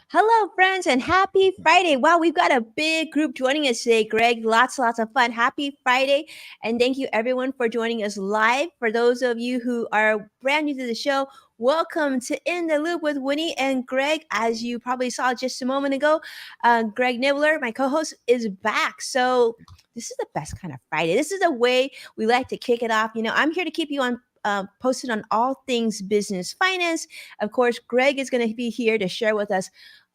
Hello, friends, and happy Friday. Wow, we've got a big group joining us today, Greg. Lots of fun. Happy Friday. And thank you, everyone, for joining us live. For those of you who are brand new to the show, welcome to In the Loop with Winnie and Greg. As you probably saw just a moment ago, Greg Nibbler, my co host, is back. So, this is the best kind of Friday. This is the way we like to kick it off. I'm here to keep you on. Posted on all things business finance. Of course, Greg is going to be here to share with us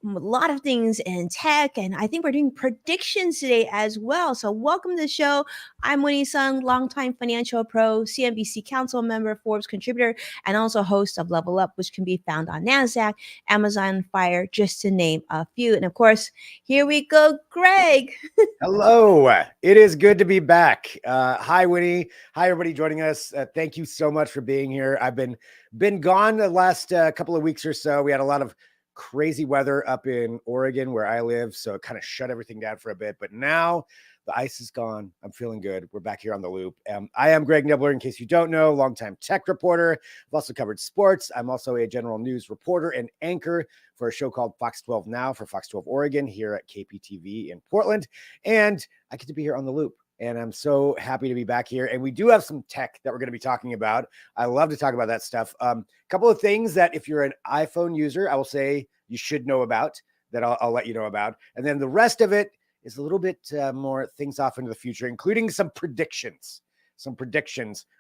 a lot of things in tech, and I think we're doing predictions today as well. So welcome to the show. I'm Winnie Sung, longtime financial pro, CNBC council member, Forbes contributor, and also host of Level Up, which can be found on NASDAQ, Amazon Fire, just to name a few. And of course, here we go, Greg. Hello. It is good to be back. Hi, Winnie. Hi, everybody joining us. Thank you so much for being here. I've been gone the last couple of weeks or so. We had a lot of crazy weather up in Oregon where I live, so it kind of shut everything down for a bit. But now the ice is gone. I'm feeling good. We're back here on the loop. I am Greg Nibbler, in case you don't know, longtime tech reporter. I've also covered sports. I'm also a general news reporter and anchor for a show called Fox 12 Now for Fox 12 Oregon here at KPTV in Portland. And I get to be here on the loop. And I'm so happy to be back here. And we do have some tech that we're going to be talking about. I love to talk about that stuff. A couple of things that if you're an iPhone user, I will say you should know about, that I'll let you know about. And then the rest of it is a little bit more things off into the future, including some predictions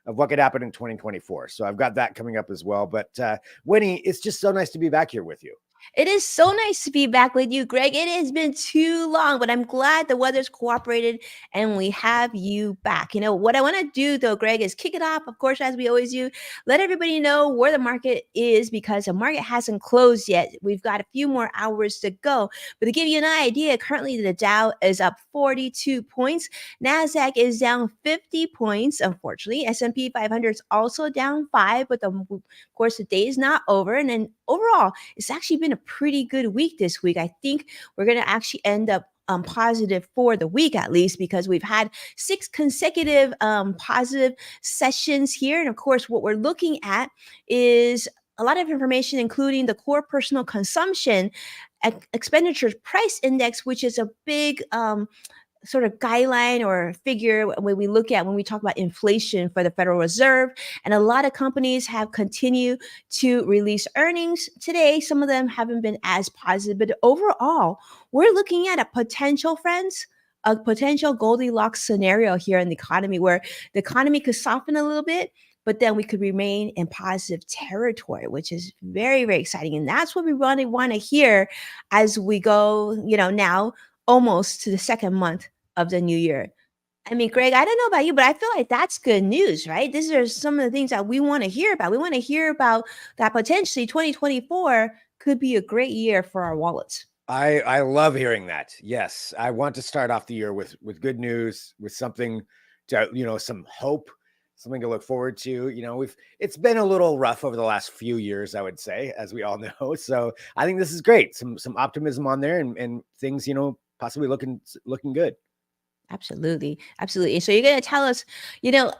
of what could happen in 2024. So I've got that coming up as well. But Winnie, it's just so nice to be back here with you. It is so nice to be back with you, Greg. It has been too long, but I'm glad the weather's cooperated and we have you back. What I want to do, though, Greg, is kick it off, of course, as we always do. Let everybody know where the market is, because the market hasn't closed yet. We've got a few more hours to go. But to give you an idea, currently the Dow is up 42 points. NASDAQ is down 50 points, unfortunately. S&P 500 is also down 5, but of course, the day is not over. And then overall, it's actually been a pretty good week this week. I think we're going to actually end up positive for the week, at least, because we've had 6 consecutive positive sessions here. And of course, what we're looking at is a lot of information, including the core personal consumption expenditures price index, which is a big sort of guideline or figure when we talk about inflation for the Federal Reserve. And a lot of companies have continued to release earnings today. Some of them haven't been as positive, but overall, we're looking at a potential Goldilocks scenario here in the economy, where the economy could soften a little bit, but then we could remain in positive territory, which is very, very exciting. And that's what we really want to hear as we go, now almost to the second month of the new year. I mean, Greg, I don't know about you, but I feel like that's good news, right? These are some of the things that we want to hear about. We want to hear about that potentially 2024 could be a great year for our wallets. I love hearing that. Yes, I want to start off the year with good news, with something to, some hope, something to look forward to. It's been a little rough over the last few years, I would say, as we all know. So I think this is great. Some optimism on there, and things, possibly looking good. Absolutely. Absolutely. So you're going to tell us,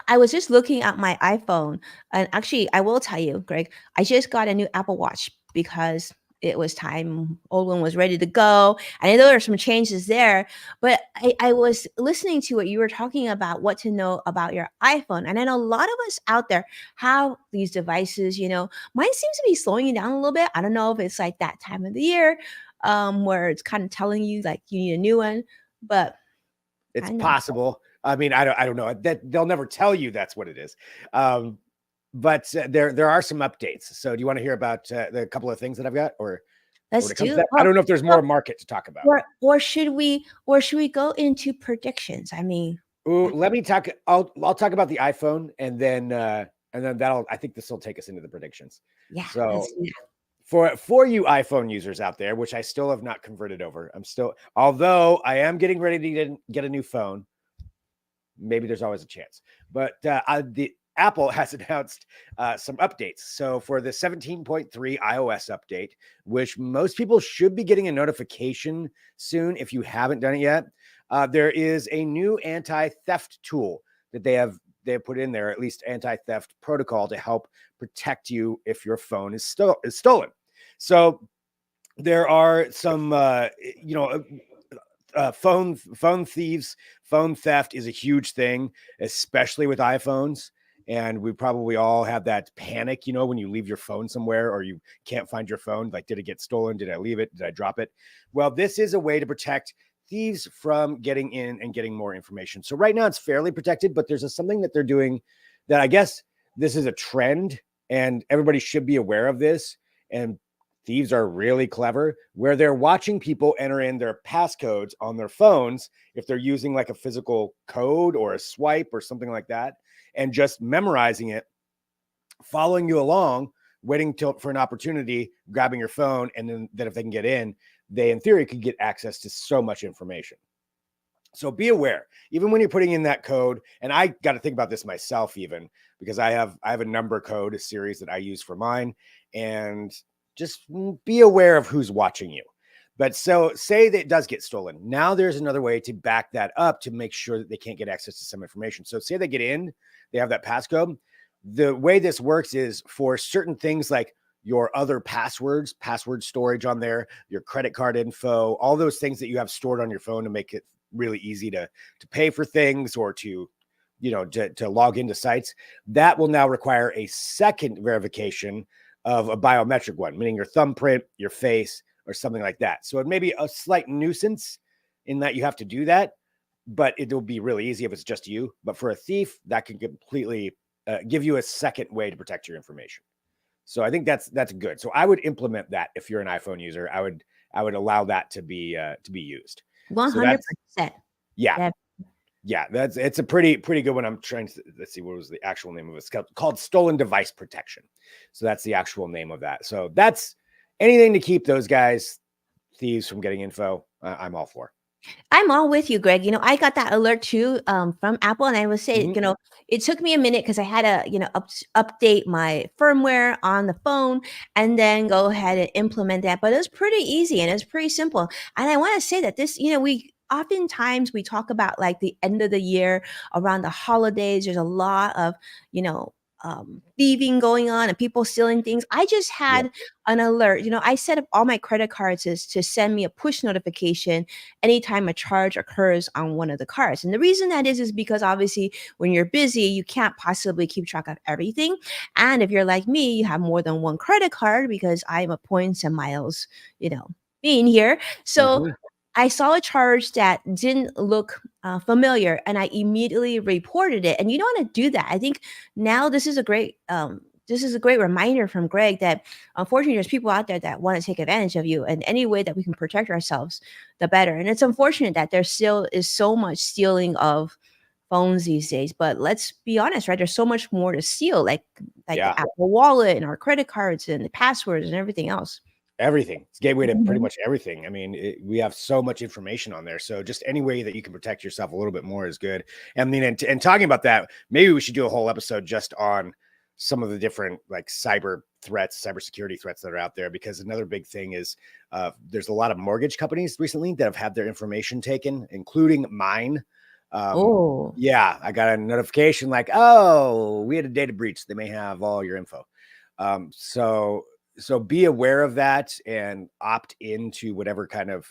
I was just looking at my iPhone, and actually I will tell you, Greg, I just got a new Apple Watch because it was time. Old one was ready to go. And I know there are some changes there, but I was listening to what you were talking about, what to know about your iPhone. And I know a lot of us out there have these devices, mine seems to be slowing you down a little bit. I don't know if it's like that time of the year where it's kind of telling you like you need a new one, but it's possible. I mean, I don't know that they'll never tell you that's what it is. But there are some updates. So do you want to hear about the couple of things that I've got, or let's do it? I don't know if there's more market to talk about, or should we go into predictions? I mean, let me talk. I'll talk about the iPhone, and then I think this will take us into the predictions. Yeah. So for you iPhone users out there, which I still have not converted over. Although I am getting ready to get a new phone. Maybe there's always a chance, but the Apple has announced some updates. So for the 17.3 iOS update, which most people should be getting a notification soon if you haven't done it yet, there is a new anti-theft tool that they have put in there, at least anti-theft protocol to help protect you if your phone is stolen. So there are some, phone thieves. Phone theft is a huge thing, especially with iPhones. And we probably all have that panic, when you leave your phone somewhere or you can't find your phone. Like, did it get stolen? Did I leave it? Did I drop it? Well, this is a way to protect thieves from getting in and getting more information. So right now it's fairly protected, but there's something that they're doing that I guess this is a trend and everybody should be aware of this. And thieves are really clever, where they're watching people enter in their passcodes on their phones if they're using like a physical code or a swipe or something like that, and just memorizing it, following you along, waiting for an opportunity, grabbing your phone, and then if they can get in, they in theory could get access to so much information. So be aware, even when you're putting in that code. And I got to think about this myself, even because I have a number code, a series that I use for mine, and just be aware of who's watching you. But so say that it does get stolen. Now there's another way to back that up to make sure that they can't get access to some information. So say they get in, they have that passcode. The way this works is for certain things like your other passwords, password storage on there, your credit card info, all those things that you have stored on your phone to make it really easy to pay for things or to log into sites, that will now require a second verification of a biometric one, meaning your thumbprint, your face, or something like that. So it may be a slight nuisance in that you have to do that, but it will be really easy if it's just you. But for a thief, that can completely give you a second way to protect your information. So I think that's good. So I would implement that if you're an iPhone user. I would allow that to be used. 100%. Yeah. Yeah, it's a pretty good one. I'm trying to, let's see, what was the actual name of it? It's called Stolen Device Protection. So that's the actual name of that. So that's anything to keep those guys, thieves, from getting info. I'm all for. I'm all with you, Greg. I got that alert too from Apple, and I would say, Mhm. it took me a minute because I had to, update my firmware on the phone and then go ahead and implement that. But it was pretty easy and it's pretty simple. And I want to say that this, we oftentimes we talk about like the end of the year around the holidays. There's a lot of, thieving going on and people stealing things. I just Yeah. had an alert. I set up all my credit cards to send me a push notification anytime a charge occurs on one of the cards. And the reason that is because obviously when you're busy, you can't possibly keep track of everything. And if you're like me, you have more than one credit card because I'm a points and miles, being here. So Mhm. I saw a charge that didn't look familiar, and I immediately reported it. And you don't want to do that. I think now this is a great reminder from Greg that unfortunately there's people out there that want to take advantage of you, and any way that we can protect ourselves, the better. And it's unfortunate that there still is so much stealing of phones these days. But let's be honest, right? There's so much more to steal, like Yeah. the Apple Wallet and our credit cards and the passwords and everything else. Everything. It's gateway to pretty Mhm. much everything. I mean, we have so much information on there. So just any way that you can protect yourself a little bit more is good. I mean, and talking about that, maybe we should do a whole episode just on some of the different like cybersecurity threats that are out there, because another big thing is there's a lot of mortgage companies recently that have had their information taken, including mine. Oh, Yeah, I got a notification like, oh, we had a data breach. They may have all your info. So be aware of that and opt into whatever kind of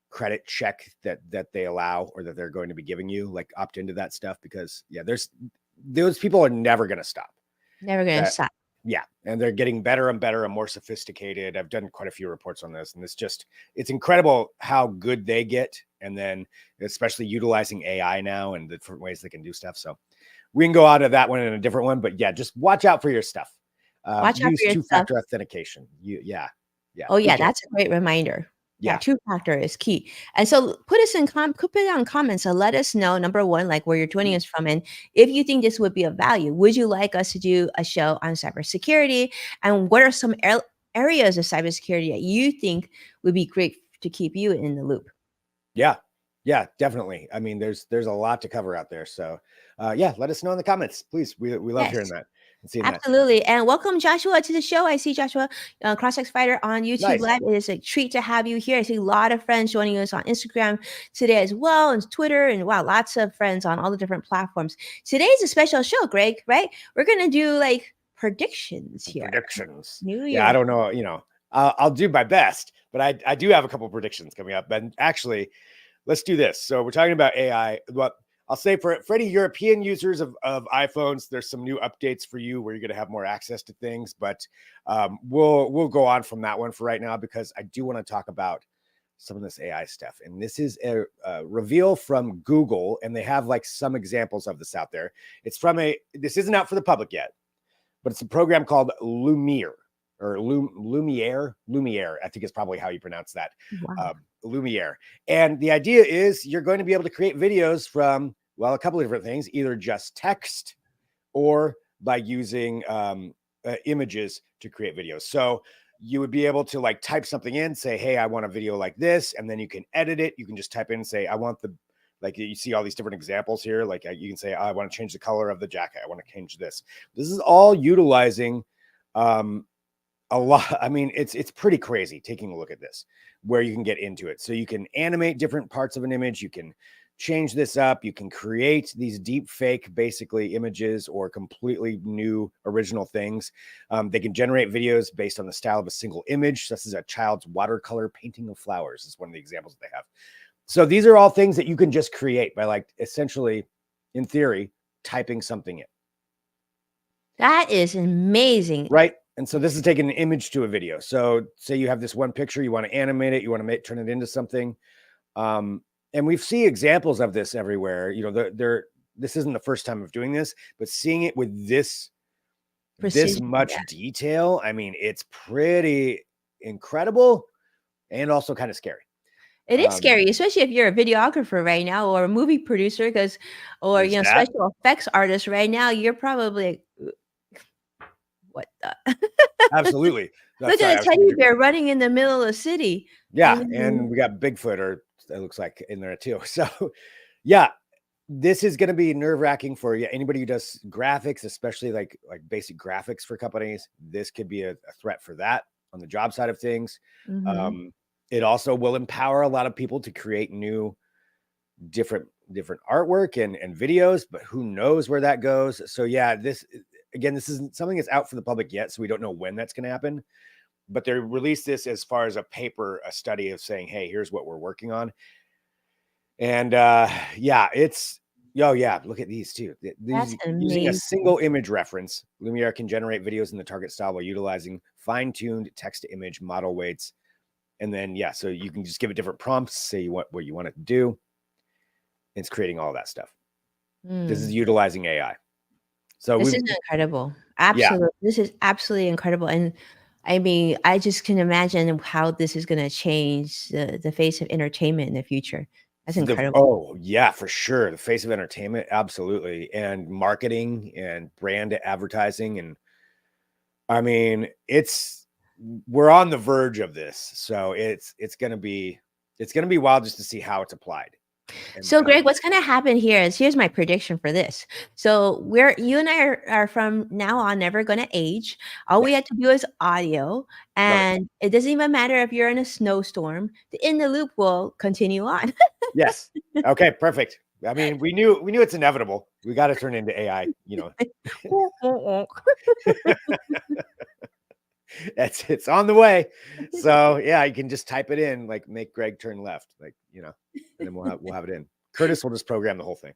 credit check that they allow or that they're going to be giving you. Like opt into that stuff, because those people are never going to stop. never gonna That stop. Yeah, and they're getting better and better and more sophisticated. I've done quite a few reports on this, and it's incredible how good they get, and then especially utilizing AI now and the different ways they can do stuff. So we can go out of that one in a different one, but yeah, just watch out for your stuff. Watch out Use for your stuff. two-factor authentication. Yeah, Oh, be yeah, careful. that's a great reminder. Yeah, Yeah, two-factor is key. And so put it on comments and let us know, number 1, like, where you're joining us from, and if you think this would be of value. Would you like us to do a show on cybersecurity? And what are some areas of cybersecurity that you think would be great to keep you in the loop. Yeah. Yeah, definitely. I mean, there's a lot to cover out there. So yeah, let us know in the comments, please. We love hearing Yes. that and seeing that. Absolutely. And welcome, Joshua, to the show. I see Joshua, CrossX Fighter on YouTube Nice. Live. It is a treat to have you here. I see a lot of friends joining us on Instagram today as well, and Twitter, and wow, lots of friends on all the different platforms. Today's a special show, Greg, right? We're going to do like predictions here. Predictions. New Yeah, I Year. don't know, I'll do my best, but I do have a couple predictions coming up. And actually, let's do this. So we're talking about AI. What I'll say for any European users of iPhones, there's some new updates for you where you're going to have more access to things. But we'll go on from that one for right now, because I do want to talk about some of this AI stuff. And this is a reveal from Google, and they have like some examples of this out there. It's from this isn't out for the public yet, but it's a program called Lumiere, or Lumiere. I think is probably how you pronounce that. Wow. Lumiere. And the idea is you're going to be able to create videos from, well, a couple of different things, either just text or by using images to create videos. So you would be able to like type something in, say, hey, I want a video like this, and then you can edit it. You can just type in and say, I want like you see all these different examples here. Like you can say, I want to change the color of the jacket. I want to change this. This is all utilizing a lot. I mean, it's pretty crazy taking a look at this, where you can get into it. So you can animate different parts of an image. You can change this up. You can create these deep fake, basically images or completely new original things. They can generate videos based on the style of a single image. This is a child's watercolor painting of flowers is one of the examples that they have. So these are all things that you can just create by like essentially, in theory, typing something in. That is amazing. Right. And so this is taking an image to a video. So say you have this one picture, you want to animate it, you want to turn it into something. And we see examples of this everywhere. This isn't the first time of doing this, but seeing it with this Precision, much yeah. detail, I mean, it's pretty incredible and also kind of scary. It is scary, especially if you're a videographer right now or a movie producer, or special effects artist right now. You're probably like, what the? Absolutely. Look at a teddy bear running in the middle of the city. Yeah, and we got Bigfoot, or it looks like, in there too. So, yeah, this is going to be nerve-wracking for anybody who does graphics, especially like basic graphics for companies. This could be a threat for that on the job side of things. Mhm. It also will empower a lot of people to create new, different artwork and videos, but who knows where that goes. So yeah, this isn't something that's out for the public yet, so we don't know when that's going to happen. But they released this as far as a study of saying, hey, here's what we're working on. And yeah, look at these too. That's Using a amazing. single image reference, Lumiere can generate videos in the target style while utilizing fine-tuned text-to-image model weights. And then, yeah, so you can just give it different prompts, say what you want it to do. It's creating all that stuff. This is utilizing AI. So This is incredible. Absolutely. Yeah. This is absolutely incredible. And I mean, I just can imagine how this is going to change the face of entertainment in the future. That's incredible. Oh, yeah, for sure. The face of entertainment. Absolutely. And marketing and brand advertising. And I mean, we're on the verge of this. So it's going to be wild just to see how it's applied. So, Greg, what's going to happen here is, here's my prediction for this. So you and I are from now on never going to age. All we have to do is audio, and it doesn't even matter if you're in a snowstorm. The In the Loop will continue on. Yes. Okay, perfect. I mean, we knew it's inevitable. We got to turn into AI, it's on the way. So yeah, you can just type it in, like make Greg turn left, like, and then we'll have it in. Curtis will just program the whole thing.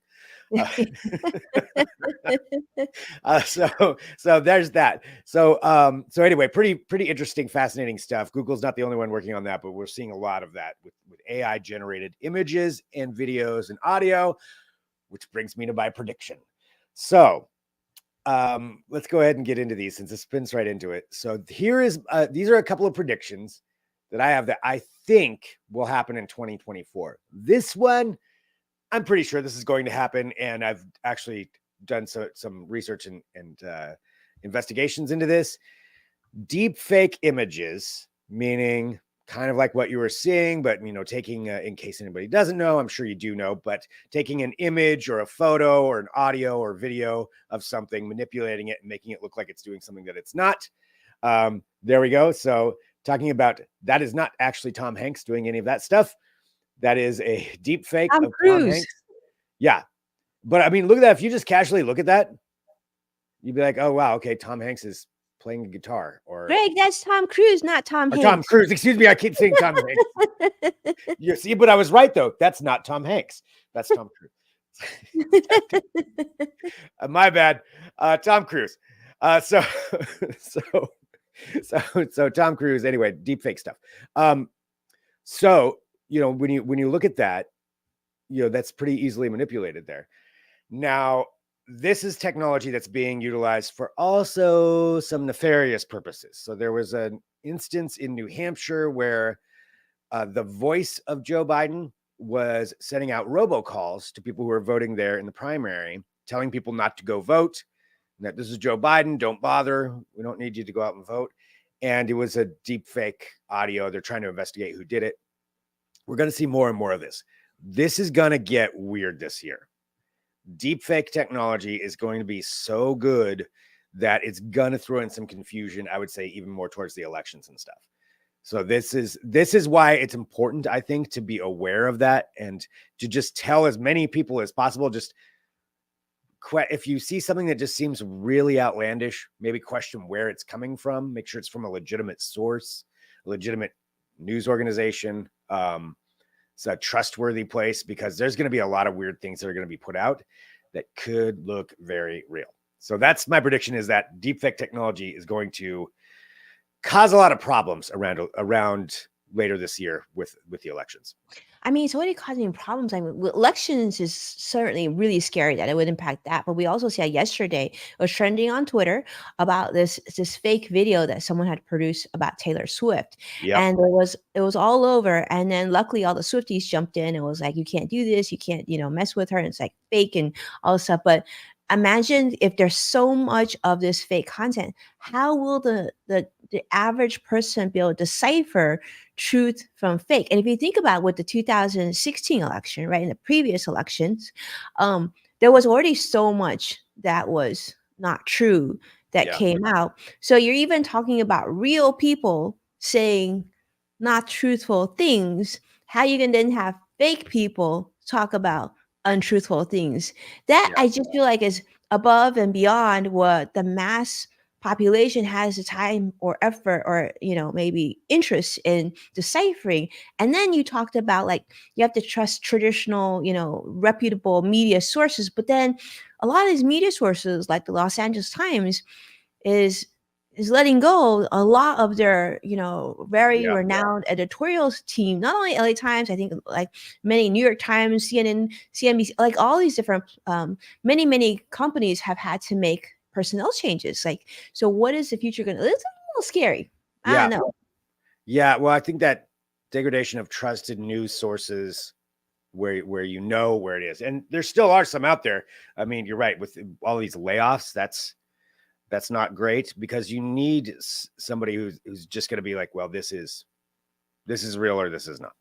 So there's that. So anyway, pretty interesting, fascinating stuff. Google's not the only one working on that, but we're seeing a lot of that with AI generated images and videos and audio, which brings me to my prediction. So let's go ahead and get into these, since it spins right into it. So these are a couple of predictions that I have that I think will happen in 2024. This one, I'm pretty sure this is going to happen, and I've actually done some research and investigations into this. deep fake images, meaning kind of like what you were seeing, but taking in case anybody doesn't know, I'm sure you do know, but taking an image or a photo or an audio or video of something, manipulating it and making it look like it's doing something that it's not. There we go. So talking about that is not actually Tom Hanks doing any of that stuff. That is a deep fake Tom of Tom Cruise. Hanks. Yeah. But I mean, look at that. If you just casually look at that, you'd be like, oh, wow, okay, Tom Hanks is playing a guitar. Or Greg, that's Tom Cruise, not Tom Hanks. Tom Cruise. Excuse me. I keep saying Tom Hanks. You see, but I was right, though. That's not Tom Hanks. That's Tom Cruise. My bad. Tom Cruise. So Tom Cruise, anyway, deep fake stuff. So, when you look at that, that's pretty easily manipulated there. Now, this is technology that's being utilized for also some nefarious purposes. So there was an instance in New Hampshire where the voice of Joe Biden was sending out robocalls to people who were voting there in the primary, telling people not to go vote, that this is Joe Biden, don't bother, we don't need you to go out and vote. And it was a deep fake audio. They're trying to investigate who did it. We're going to see more and more of this. This is going to get weird this year. Deep fake technology is going to be so good that it's going to throw in some confusion, I would say, even more towards the elections and stuff. So this is why it's important, I think, to be aware of that and to just tell as many people as possible. Just if you see something that just seems really outlandish, maybe question where it's coming from. Make sure it's from a legitimate source, a legitimate news organization. It's a trustworthy place, because there's going to be a lot of weird things that are going to be put out that could look very real. So that's my prediction, is that deepfake technology is going to cause a lot of problems around later this year with the elections. I mean, it's already causing problems. I mean, elections is certainly really scary that it would impact that. But we also saw yesterday, it was trending on Twitter about this fake video that someone had produced about Taylor Swift. Yep. And it was all over. And then luckily all the Swifties jumped in and was like, you can't do this, you can't, mess with her. And it's like fake and all this stuff. But imagine if there's so much of this fake content, how will the average person be able to decipher truth from fake? And if you think about with the 2016 election, right, in the previous elections, there was already so much that was not true that came out. So you're even talking about real people saying not truthful things. How you can then have fake people talk about untruthful things? That I just feel like is above and beyond what the mass population has the time or effort or maybe interest in deciphering. And then you talked about like you have to trust traditional reputable media sources, but then a lot of these media sources like the Los Angeles Times is letting go a lot of their very renowned editorials team. Not only LA Times, I think like many New York Times, CNN, CNBC, like all these different many companies have had to make personnel changes. Like, so what is the future going to? It's a little scary. I don't know. Yeah, well, I think that degradation of trusted news sources where where it is, and there still are some out there. I mean, you're right, with all these layoffs, that's not great, because you need somebody who's just going to be like, well, this is real or this is not.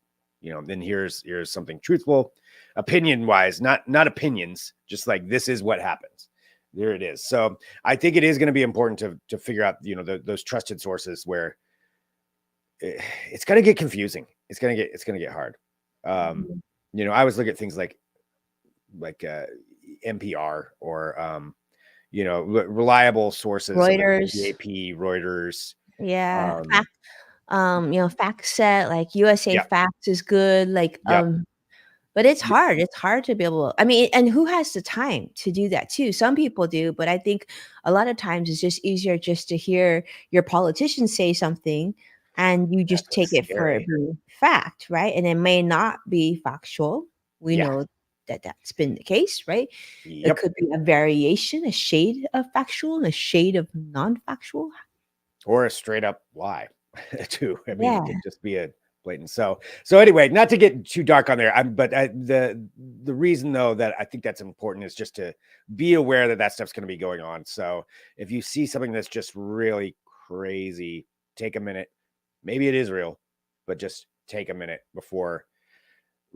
Then here's something truthful, opinion wise, not opinions, just like this is what happens. There it is. So I think it is going to be important to figure out, those trusted sources where it's going to get confusing. It's going to get hard. I always look at things like NPR or, reliable sources, Reuters, like AP, Reuters. Yeah. FactSet, like USA Facts is good. Like, but it's hard. It's hard to be able, I mean, and who has the time to do that too? Some people do, but I think a lot of times it's just easier just to hear your politician say something and you just take it for fact, right? And it may not be factual. We know that that's been the case, right? It could be a variation, a shade of factual and a shade of non-factual. Or a straight up lie too. I mean, it could just be a blatant. So anyway, not to get too dark on there, but the reason though that I think that's important is just to be aware that stuff's going to be going on. So if you see something that's just really crazy. Take a minute. Maybe it is real, but just take a minute before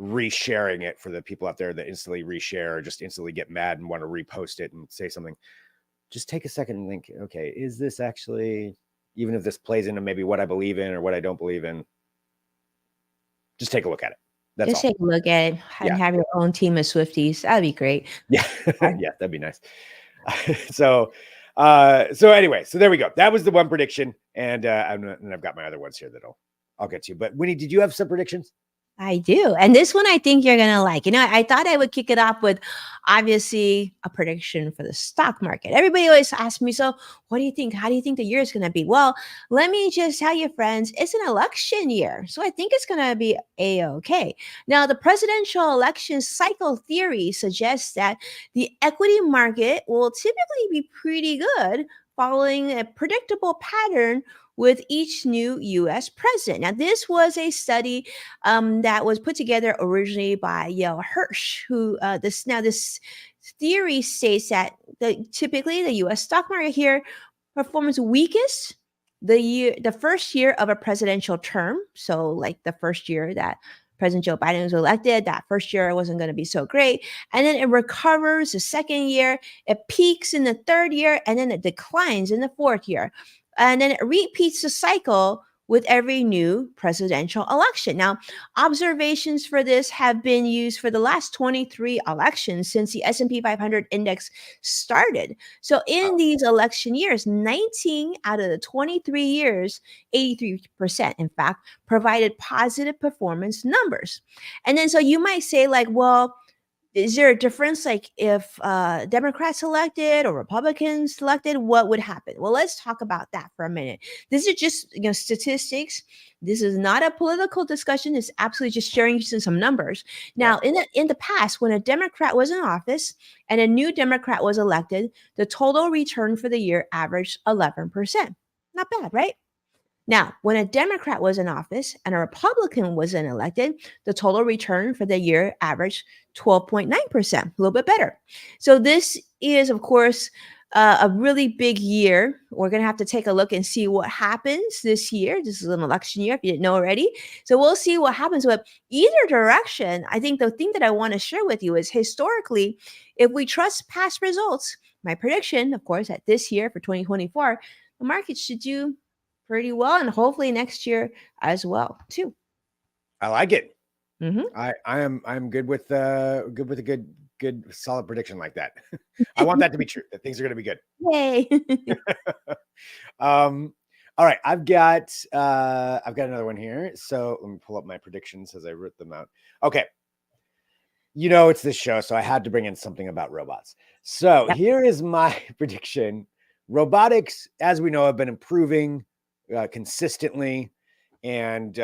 resharing it for the people out there that instantly reshare or just instantly get mad and want to repost it and say something. Just take a second and think, okay, is this actually, even if this plays into maybe what I believe in or what I don't believe in, just take a look at it. That's Just all. take a look at it and Yeah. have your own team of Swifties. That'd be great. Yeah. Yeah, that'd be nice. So anyway, so there we go. That was the one prediction. And I've got my other ones here that I'll get to. But Winnie, did you have some predictions? I do. And this one I think you're going to like. I thought I would kick it off with obviously a prediction for the stock market. Everybody always asks me, so what do you think? How do you think the year is going to be? Well, let me just tell you, friends, it's an election year. So I think it's going to be A-OK. Now, the presidential election cycle theory suggests that the equity market will typically be pretty good following a predictable pattern with each new US president. Now, this was a study that was put together originally by Yale Hirsch, who this theory states that typically the U.S. stock market here performs weakest the first year of a presidential term. So, like the first year that President Joe Biden was elected, that first year wasn't going to be so great, and then it recovers the second year, it peaks in the third year, and then it declines in the fourth year, and then it repeats the cycle with every new presidential election. Now, observations for this have been used for the last 23 elections since the S&P 500 index started. So in these election years, 19 out of the 23 years, 83%, in fact, provided positive performance numbers. And then so you might say like, well, is there a difference like if Democrats elected or Republicans elected, what would happen? Well, let's talk about that for a minute. This is just statistics. This is not a political discussion. It's absolutely just sharing some numbers. Now, in the past, when a Democrat was in office and a new Democrat was elected, the total return for the year averaged 11%. Not bad, right? Now, when a Democrat was in office and a Republican was elected, the total return for the year averaged 12.9%, a little bit better. So this is, of course, a really big year. We're going to have to take a look and see what happens this year. This is an election year, if you didn't know already. So we'll see what happens. But either direction, I think the thing that I want to share with you is historically, if we trust past results, my prediction, of course, that this year for 2024, the market should do pretty well, and hopefully next year as well too. I like it. Mm-hmm. I'm good with a good solid prediction like that. I want that to be true, that things are going to be good. Yay. All right, I've got another one here. So let me pull up my predictions as I wrote them out. Okay. It's this show, so I had to bring in something about robots. So here is my prediction. Robotics, as we know, have been improving consistently. And,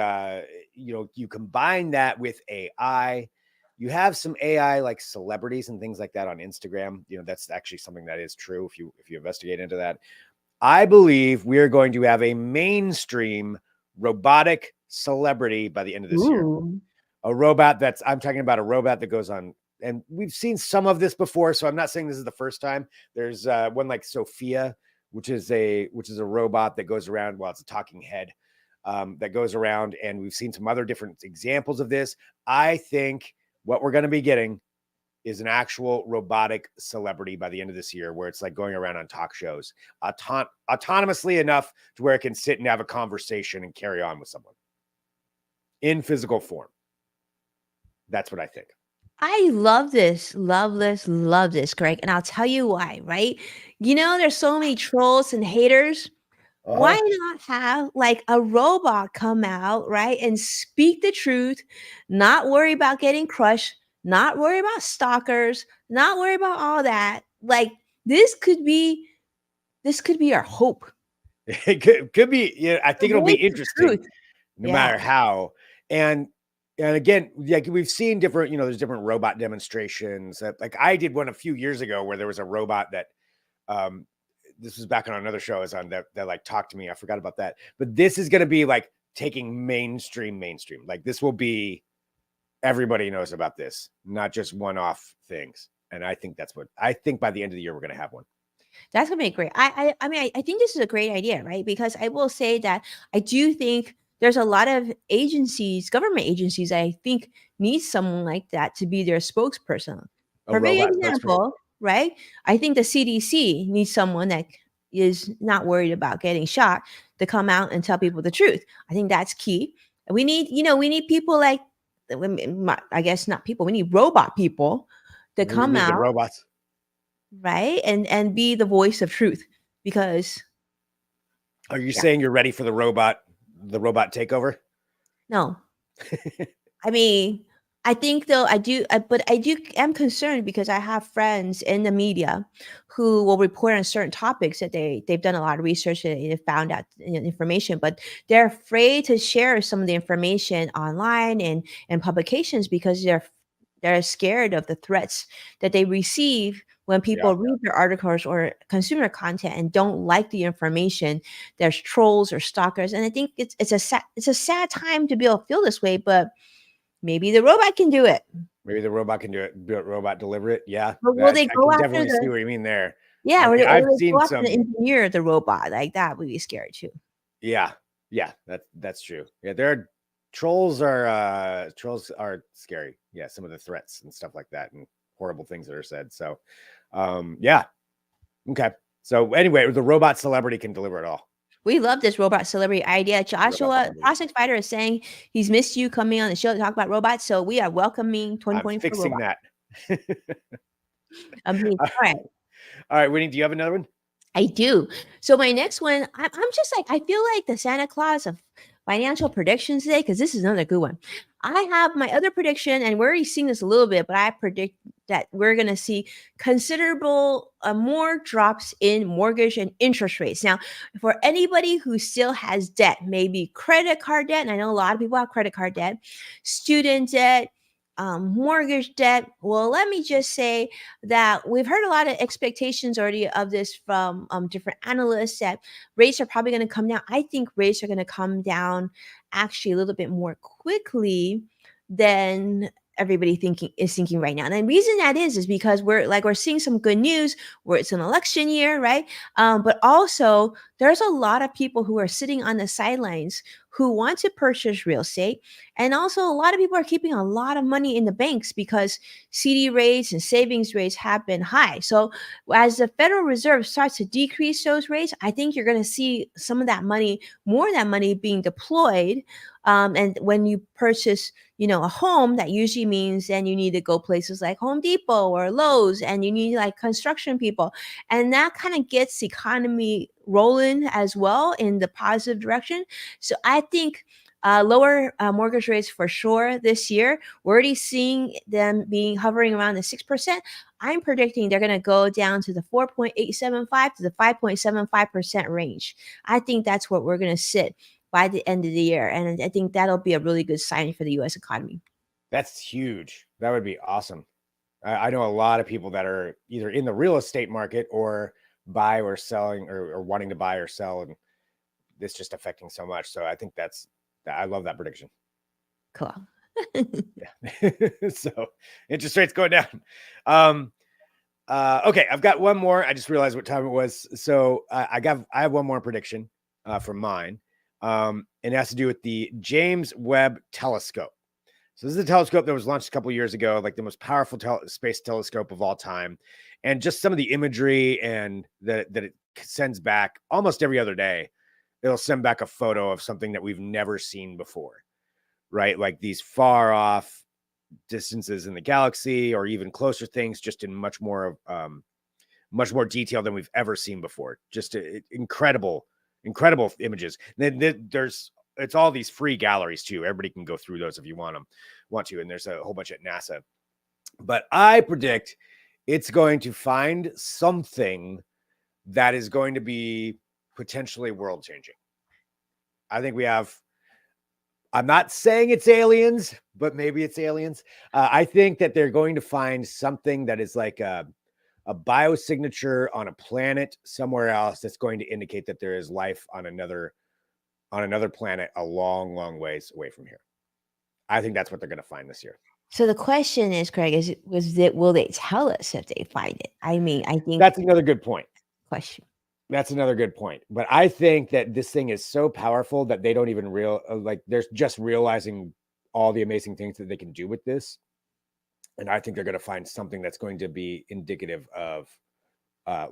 you combine that with AI, you have some AI like celebrities and things like that on Instagram. That's actually something that is true. If you investigate into that, I believe we're going to have a mainstream robotic celebrity by the end of this year. A robot I'm talking about a robot that goes on, and we've seen some of this before. So I'm not saying this is the first time. There's one like Sophia, which is a robot that goes around. Well, it's a talking head that goes around, and we've seen some other different examples of this. I think what we're going to be getting is an actual robotic celebrity by the end of this year, where it's like going around on talk shows, autonomously enough to where it can sit and have a conversation and carry on with someone in physical form. That's what I think. I love this, Greg. And I'll tell you why, right? There's so many trolls and haters. Why not have like a robot come out, right? And speak the truth, not worry about getting crushed, not worry about stalkers, not worry about all that. Like this could be our hope. It could be, I think it'll be interesting no matter how. And again, like we've seen different, there's different robot demonstrations. Like I did one a few years ago where there was a robot that, this was back on another show I was on that like talked to me. I forgot about that. But this is going to be like taking mainstream. Like this will be, everybody knows about this, not just one-off things. And I think by the end of the year, we're going to have one. That's gonna be great. I mean, I think this is a great idea, right? Because I will say that I do think there's a lot of agencies, government agencies, I think need someone like that to be their spokesperson. A Perfect robot spokesperson. example, right? I think the CDC needs someone that is not worried about getting shot to come out and tell people the truth. I think that's key. We need, we need people like, I guess not people. We need robot people to We come need the out, robots. right, and be the voice of truth. Because Are you yeah, saying you're ready for the robot takeover? no, I mean, I think though but I do am concerned because I have friends in the media who will report on certain topics that they've done a lot of research and they found out information, but they're afraid to share some of the information online and publications because they're scared of the threats that they receive when Yeah. people read their articles or consumer content and don't like the information. There's trolls or stalkers, and I think it's a sad time to be able to feel this way, but maybe the robot can do it. Maybe the robot can do it. Robot deliver it. Yeah, But will that they I go can after definitely see the what you mean there. yeah, I or mean, or I've they seen go after the some. engineer, the robot, like, that would be scary too. Yeah, yeah, that's true. Yeah, trolls are scary. Yeah, some of the threats and stuff like that, and horrible things that are said. So, yeah, okay. So anyway, the robot celebrity can deliver it all. We love this robot celebrity idea. Robot Joshua, celebrity. Cosmic Spider is saying he's missed you coming on the show to talk about robots, so we are welcoming I'm 2024 fixing robot. that. All right. All right, Winnie, do you have another one? I do. So my next one, I'm just like, I feel like the Santa Claus of financial predictions today, because this is another good one. I have my other prediction, and we're already seeing this a little bit, but I predict that we're going to see considerable more drops in mortgage and interest rates. Now, for anybody who still has debt, maybe credit card debt, and I know a lot of people have credit card debt, student debt, mortgage debt. Well, let me just say that we've heard a lot of expectations already of this from different analysts that rates are probably going to come down. I think rates are going to come down actually a little bit more quickly than everybody thinking right now. And the reason that is because we're seeing some good news where it's an election year, right? But also there's a lot of people who are sitting on the sidelines who want to purchase real estate. And also a lot of people are keeping a lot of money in the banks because CD rates and savings rates have been high. So as the Federal Reserve starts to decrease those rates, I think you're going to see some of that money, more of that money being deployed. And when you purchase, a home, that usually means then you need to go places like Home Depot or Lowe's, and you need like construction people. And that kind of gets the economy rolling as well in the positive direction. So I think lower mortgage rates for sure this year. We're already seeing them being hovering around the 6%. I'm predicting they're going to go down to the 4.875 to the 5.75% range. I think that's what we're going to sit by the end of the year. And I think that'll be a really good sign for the US economy. That's huge. That would be awesome. I know a lot of people that are either in the real estate market or buy or selling or wanting to buy or sell, and it's just affecting so much. So I think I love that prediction. Cool. Yeah. So interest rates going down. Okay, I've got one more. I just realized what time it was. So I have one more prediction from mine. And it has to do with the James Webb Telescope. So this is a telescope that was launched a couple of years ago, like the most powerful space telescope of all time. And just some of the imagery and that it sends back almost every other day, it'll send back a photo of something that we've never seen before, right? Like these far off distances in the galaxy or even closer things, just in much more detail than we've ever seen before. Just incredible images. Then it's all these free galleries too. Everybody can go through those if you want to. And there's a whole bunch at NASA. But I predict it's going to find something that is going to be potentially world changing. I think I'm not saying it's aliens, but maybe it's aliens. I think that they're going to find something that is like a biosignature on a planet somewhere else that's going to indicate that there is life on another planet a long, long ways away from here. I think that's what they're going to find this year. So the question is, Craig, will they tell us if they find it? I mean, I think that's another good point. question. That's another good point. But I think that this thing is so powerful that they don't even they're just realizing all the amazing things that they can do with this. And I think they're going to find something that's going to be indicative of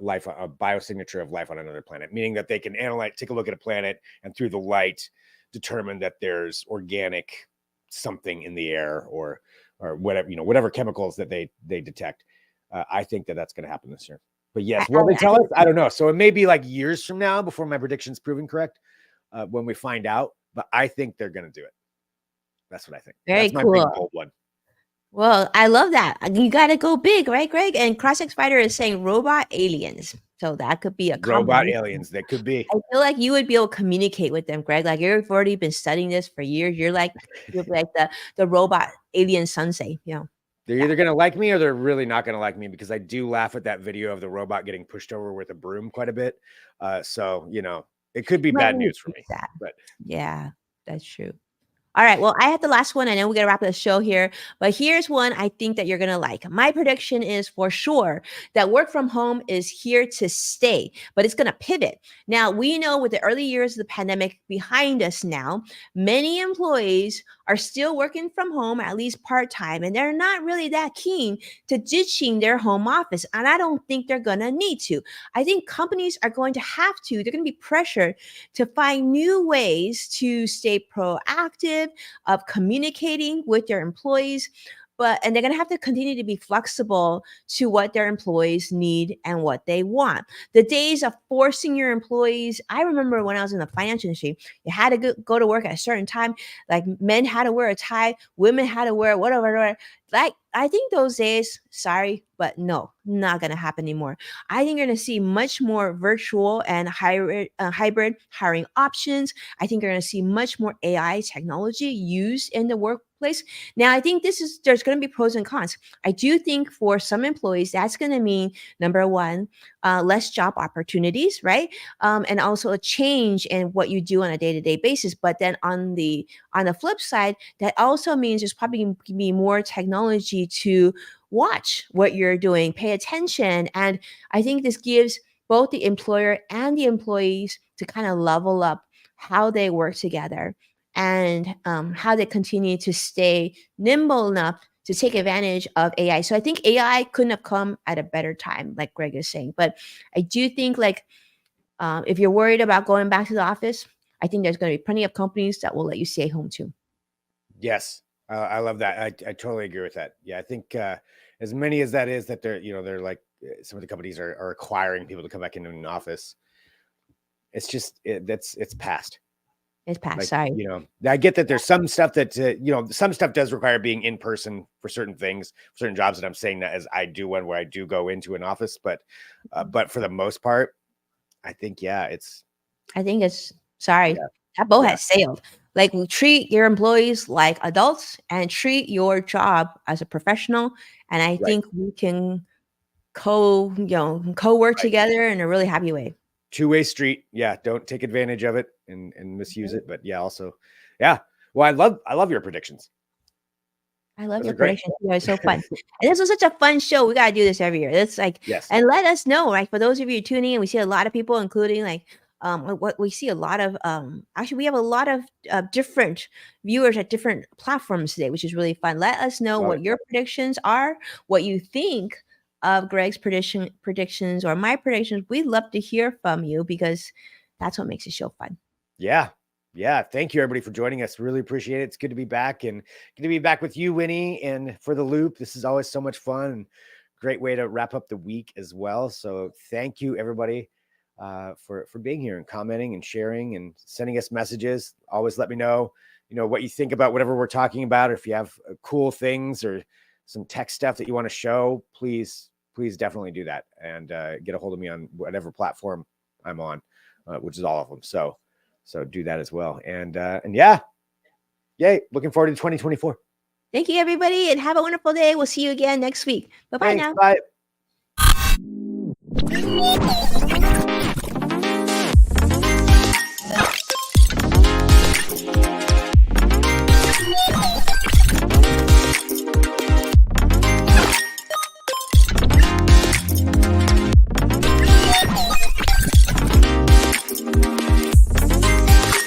life, a biosignature of life on another planet, meaning that they can take a look at a planet and through the light determine that there's organic something in the air or whatever, whatever chemicals that they detect. I think that that's going to happen this year. But yes, will they tell us? I don't know. So it may be like years from now before my prediction's proven correct when we find out. But I think they're going to do it. That's what I think. Very That's my cool. big bold one. Well, I love that. You got to go big, right, Greg? And CrossX Fighter is saying robot aliens. So that could be a robot aliens. That could be. I feel like you would be able to communicate with them, Greg. Like you've already been studying this for years. You're like the robot alien sensei, They're either going to like me or they're really not going to like me because I do laugh at that video of the robot getting pushed over with a broom quite a bit. So, it could be bad news for me. But yeah, that's true. All right. Well, I had the last one. I know we got to wrap up the show here, but here's one I think that you're going to like. My prediction is for sure that work from home is here to stay, but it's going to pivot. Now, we know with the early years of the pandemic behind us now, many employees are still working from home, at least part-time, and they're not really that keen to ditching their home office. And I don't think they're going to need to. I think companies are going to have to, they're going to be pressured to find new ways to stay proactive of communicating with their employees, and they're going to have to continue to be flexible to what their employees need and what they want. The days of forcing your employees, I remember when I was in the finance industry, you had to go to work at a certain time. Like men had to wear a tie, women had to wear whatever. Like I think those days, sorry, but no, not going to happen anymore. I think you're going to see much more virtual and hybrid hiring options. I think you're going to see much more AI technology used in the workplace. Now, I think there's going to be pros and cons. I do think for some employees, that's going to mean, number one, less job opportunities, right? And also a change in what you do on a day-to-day basis. But then on the flip side, that also means there's probably going to be more technology to watch what you're doing, pay attention. And I think this gives both the employer and the employees to kind of level up how they work together and how they continue to stay nimble enough to take advantage of AI. So I think AI couldn't have come at a better time, like Greg is saying. But I do think if you're worried about going back to the office, I think there's going to be plenty of companies that will let you stay home too. Yes. I love that. I totally agree with that. Yeah. I think as many as that is that they're like some of the companies are requiring people to come back into an office. It's just, it's past. It's past. Sorry. I get that there's some stuff that, some stuff does require being in person for certain things, for certain jobs. And I'm saying that as I do one where I do go into an office, but for the most part, I think, sorry, that boat has sailed. Like treat your employees like adults and treat your job as a professional. And I think we can co-work together in a really happy way. Two-way street. Yeah. Don't take advantage of it and misuse it. But also, yeah. Well, I love your predictions. I love your predictions. It's so fun. And this was such a fun show. We got to do this every year. It's like, yes. And let us know, right? For those of you tuning in, we see a lot of people, including what we see a lot of, actually we have a lot of different viewers at different platforms today, which is really fun. Let us know what your predictions are, what you think of Greg's predictions or my predictions. We'd love to hear from you because that's what makes the show fun. Yeah. Thank you everybody for joining us. Really appreciate it. It's good to be back and good to be back with you, Winnie, and for the loop. This is always so much fun and great way to wrap up the week as well. So thank you everybody for being here and commenting and sharing and sending us messages. Always let me know, what you think about whatever we're talking about, or if you have cool things or some tech stuff that you want to show, please definitely do that and get a hold of me on whatever platform I'm on, which is all of them. So do that as well. And yeah, yay. Looking forward to 2024. Thank you everybody and have a wonderful day. We'll see you again next week. Bye-bye now. Bye.